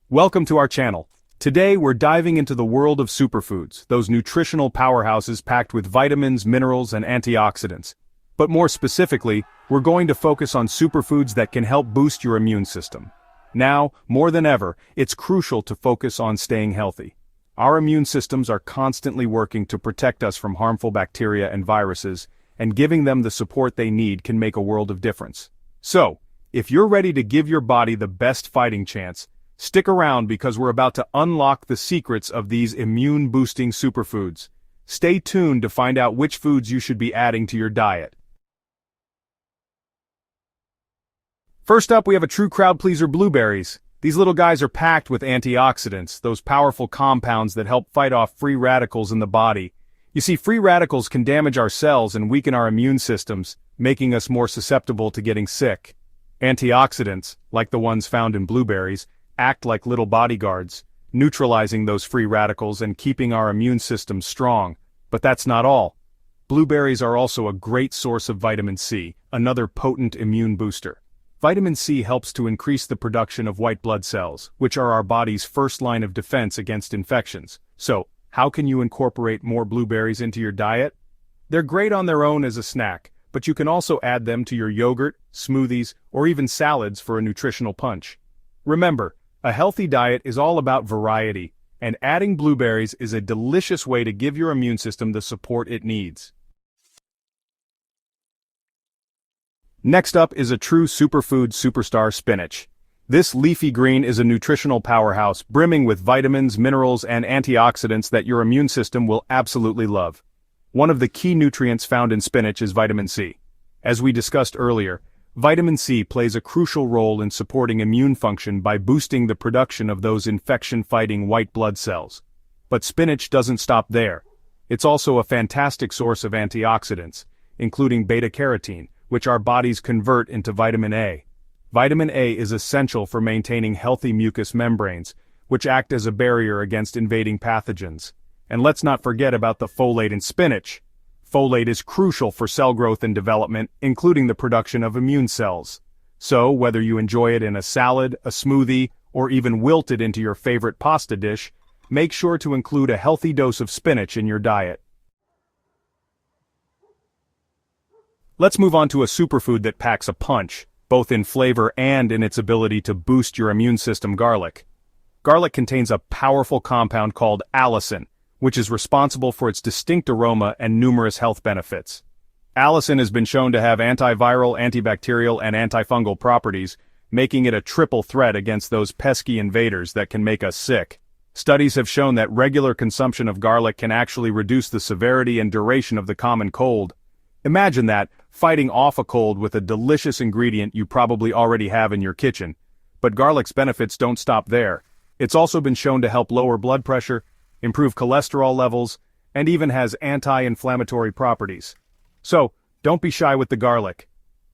Welcome to our channel. Today we're diving into the world of superfoods, those nutritional powerhouses packed with vitamins, minerals, and antioxidants. But more specifically, we're going to focus on superfoods that can help boost your immune system. Now, more than ever, it's crucial to focus on staying healthy. Our immune systems are constantly working to protect us from harmful bacteria and viruses, and giving them the support they need can make a world of difference. So, if you're ready to give your body the best fighting chance, stick around because we're about to unlock the secrets of these immune-boosting superfoods. Stay tuned to find out which foods you should be adding to your diet. First up, we have a true crowd pleaser: blueberries. These little guys are packed with antioxidants, those powerful compounds that help fight off free radicals in the body. You see, free radicals can damage our cells and weaken our immune systems, making us more susceptible to getting sick. Antioxidants, like the ones found in blueberries, act like little bodyguards, neutralizing those free radicals and keeping our immune system strong. But that's not all. Blueberries are also a great source of vitamin C, another potent immune booster. Vitamin C helps to increase the production of white blood cells, which are our body's first line of defense against infections. So, how can you incorporate more blueberries into your diet? They're great on their own as a snack, but you can also add them to your yogurt, smoothies, or even salads for a nutritional punch. Remember, a healthy diet is all about variety, and adding blueberries is a delicious way to give your immune system the support it needs. Next up is a true superfood superstar: spinach. This leafy green is a nutritional powerhouse brimming with vitamins, minerals, and antioxidants that your immune system will absolutely love. One of the key nutrients found in spinach is vitamin C. As we discussed earlier, vitamin C plays a crucial role in supporting immune function by boosting the production of those infection-fighting white blood cells. But spinach doesn't stop there. It's also a fantastic source of antioxidants, including beta-carotene, which our bodies convert into vitamin A. Vitamin A is essential for maintaining healthy mucous membranes, which act as a barrier against invading pathogens. And let's not forget about the folate in spinach. Folate is crucial for cell growth and development, including the production of immune cells. So, whether you enjoy it in a salad, a smoothie, or even wilt it into your favorite pasta dish, make sure to include a healthy dose of spinach in your diet. Let's move on to a superfood that packs a punch, both in flavor and in its ability to boost your immune system: garlic. Garlic contains a powerful compound called allicin, which is responsible for its distinct aroma and numerous health benefits. Allicin has been shown to have antiviral, antibacterial, and antifungal properties, making it a triple threat against those pesky invaders that can make us sick. Studies have shown that regular consumption of garlic can actually reduce the severity and duration of the common cold. Imagine that, fighting off a cold with a delicious ingredient you probably already have in your kitchen. But garlic's benefits don't stop there. It's also been shown to help lower blood pressure, improve cholesterol levels, and even has anti-inflammatory properties. So, don't be shy with the garlic.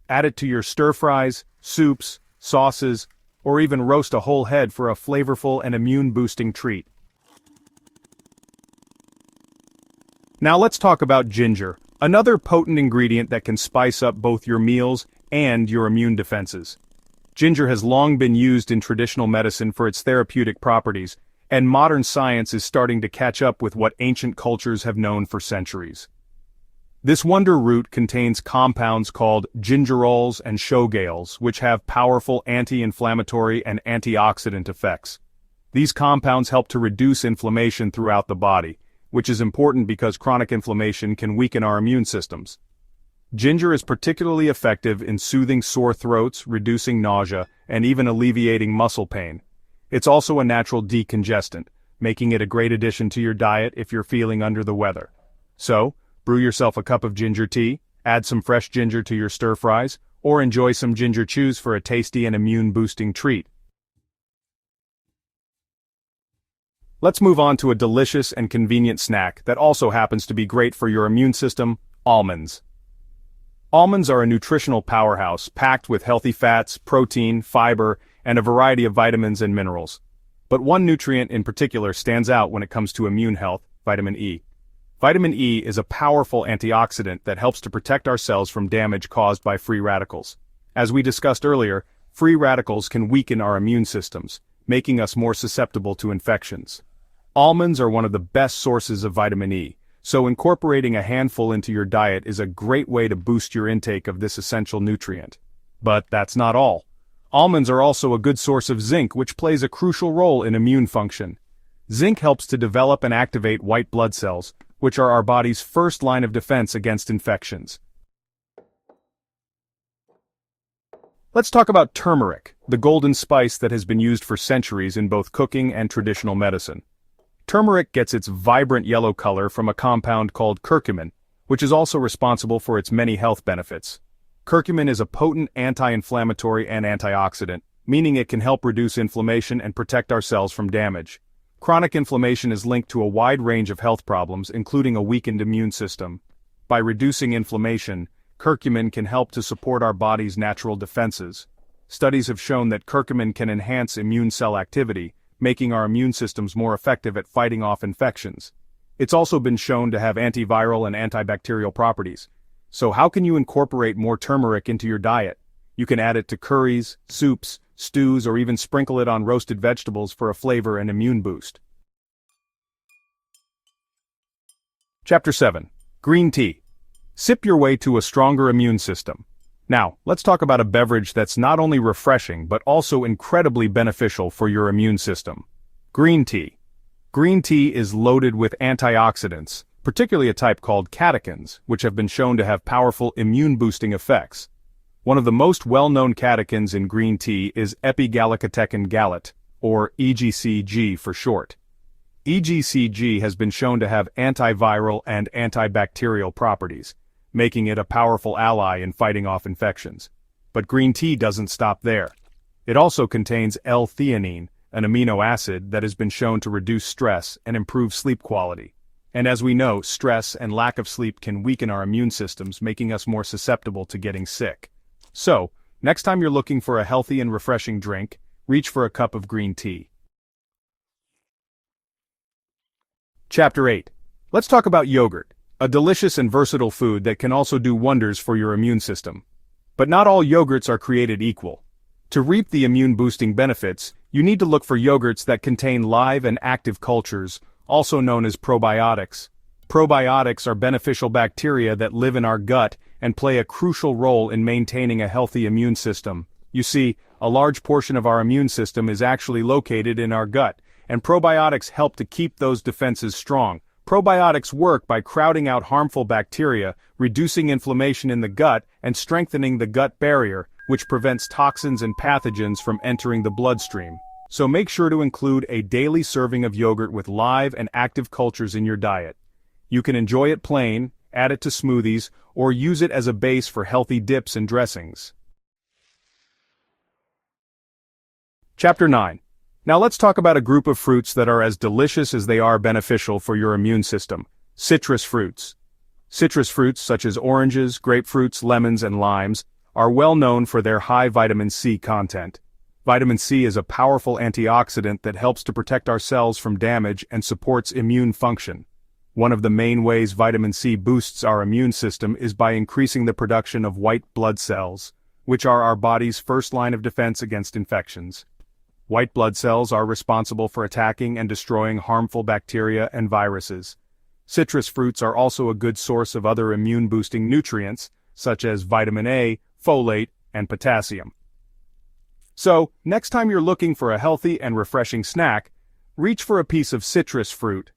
Add it to your stir-fries, soups, sauces, or even roast a whole head for a flavorful and immune-boosting treat. Now let's talk about ginger, another potent ingredient that can spice up both your meals and your immune defenses. Ginger has long been used in traditional medicine for its therapeutic properties, and modern science is starting to catch up with what ancient cultures have known for centuries. This wonder root contains compounds called gingerols and showgales, which have powerful anti-inflammatory and antioxidant effects. These compounds help to reduce inflammation throughout the body, which is important because chronic inflammation can weaken our immune systems. Ginger is particularly effective in soothing sore throats, reducing nausea, and even alleviating muscle pain. It's also a natural decongestant, making it a great addition to your diet if you're feeling under the weather. So, brew yourself a cup of ginger tea, add some fresh ginger to your stir-fries, or enjoy some ginger chews for a tasty and immune-boosting treat. Let's move on to a delicious and convenient snack that also happens to be great for your immune system: almonds. Almonds are a nutritional powerhouse packed with healthy fats, protein, fiber, and a variety of vitamins and minerals. But one nutrient in particular stands out when it comes to immune health: vitamin E. Vitamin E is a powerful antioxidant that helps to protect our cells from damage caused by free radicals. As we discussed earlier, free radicals can weaken our immune systems, making us more susceptible to infections. Almonds are one of the best sources of vitamin E, so incorporating a handful into your diet is a great way to boost your intake of this essential nutrient. But that's not all. Almonds are also a good source of zinc, which plays a crucial role in immune function. Zinc helps to develop and activate white blood cells, which are our body's first line of defense against infections. Let's talk about turmeric, the golden spice that has been used for centuries in both cooking and traditional medicine. Turmeric gets its vibrant yellow color from a compound called curcumin, which is also responsible for its many health benefits. Curcumin is a potent anti-inflammatory and antioxidant, meaning it can help reduce inflammation and protect our cells from damage. Chronic inflammation is linked to a wide range of health problems, including a weakened immune system. By reducing inflammation, curcumin can help to support our body's natural defenses. Studies have shown that curcumin can enhance immune cell activity, making our immune systems more effective at fighting off infections. It's also been shown to have antiviral and antibacterial properties. So how can you incorporate more turmeric into your diet? You can add it to curries, soups, stews, or even sprinkle it on roasted vegetables for a flavor and immune boost. Chapter 7. Green Tea. Sip your way to a stronger immune system. Now, let's talk about a beverage that's not only refreshing but also incredibly beneficial for your immune system. Green tea. Green tea is loaded with antioxidants, particularly a type called catechins, which have been shown to have powerful immune-boosting effects. One of the most well-known catechins in green tea is epigallocatechin gallate, or EGCG for short. EGCG has been shown to have antiviral and antibacterial properties, making it a powerful ally in fighting off infections. But green tea doesn't stop there. It also contains L-theanine, an amino acid that has been shown to reduce stress and improve sleep quality. And as we know, stress and lack of sleep can weaken our immune systems, making us more susceptible to getting sick. So, next time you're looking for a healthy and refreshing drink, reach for a cup of green tea. Chapter 8. Let's talk about yogurt, a delicious and versatile food that can also do wonders for your immune system. But not all yogurts are created equal. To reap the immune-boosting benefits, you need to look for yogurts that contain live and active cultures, also known as probiotics. Probiotics are beneficial bacteria that live in our gut and play a crucial role in maintaining a healthy immune system. You see, a large portion of our immune system is actually located in our gut, and probiotics help to keep those defenses strong. Probiotics work by crowding out harmful bacteria, reducing inflammation in the gut, and strengthening the gut barrier, which prevents toxins and pathogens from entering the bloodstream. So make sure to include a daily serving of yogurt with live and active cultures in your diet. You can enjoy it plain, add it to smoothies, or use it as a base for healthy dips and dressings. Chapter 9. Now let's talk about a group of fruits that are as delicious as they are beneficial for your immune system. Citrus fruits. Citrus fruits such as oranges, grapefruits, lemons, and limes are well known for their high vitamin C content. Vitamin C is a powerful antioxidant that helps to protect our cells from damage and supports immune function. One of the main ways vitamin C boosts our immune system is by increasing the production of white blood cells, which are our body's first line of defense against infections. White blood cells are responsible for attacking and destroying harmful bacteria and viruses. Citrus fruits are also a good source of other immune-boosting nutrients, such as vitamin A, folate, and potassium. So, next time you're looking for a healthy and refreshing snack, reach for a piece of citrus fruit.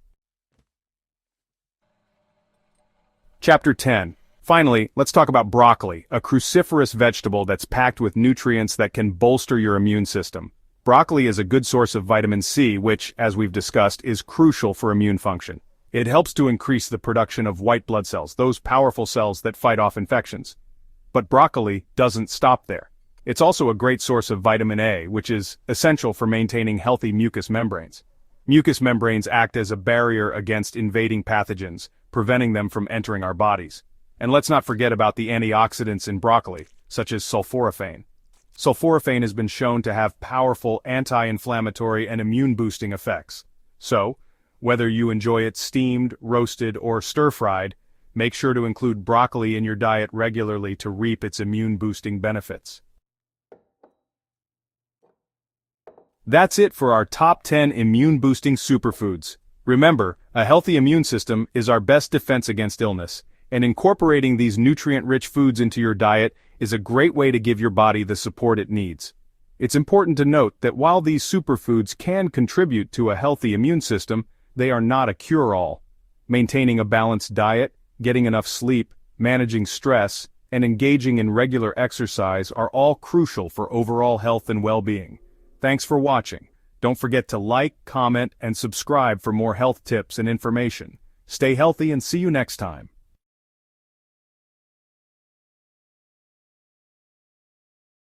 Chapter 10. Finally, let's talk about broccoli, a cruciferous vegetable that's packed with nutrients that can bolster your immune system. Broccoli is a good source of vitamin C, which, as we've discussed, is crucial for immune function. It helps to increase the production of white blood cells, those powerful cells that fight off infections. But broccoli doesn't stop there. It's also a great source of vitamin A, which is essential for maintaining healthy mucous membranes. Mucous membranes act as a barrier against invading pathogens, preventing them from entering our bodies. And let's not forget about the antioxidants in broccoli, such as sulforaphane. Sulforaphane has been shown to have powerful anti-inflammatory and immune-boosting effects. So, whether you enjoy it steamed, roasted, or stir-fried, make sure to include broccoli in your diet regularly to reap its immune-boosting benefits. That's it for our top 10 immune-boosting superfoods. Remember, a healthy immune system is our best defense against illness, and incorporating these nutrient-rich foods into your diet is a great way to give your body the support it needs. It's important to note that while these superfoods can contribute to a healthy immune system, they are not a cure-all. Maintaining a balanced diet, getting enough sleep, managing stress, and engaging in regular exercise are all crucial for overall health and well-being. Thanks for watching. Don't forget to like, comment, and subscribe for more health tips and information. Stay healthy and see you next time.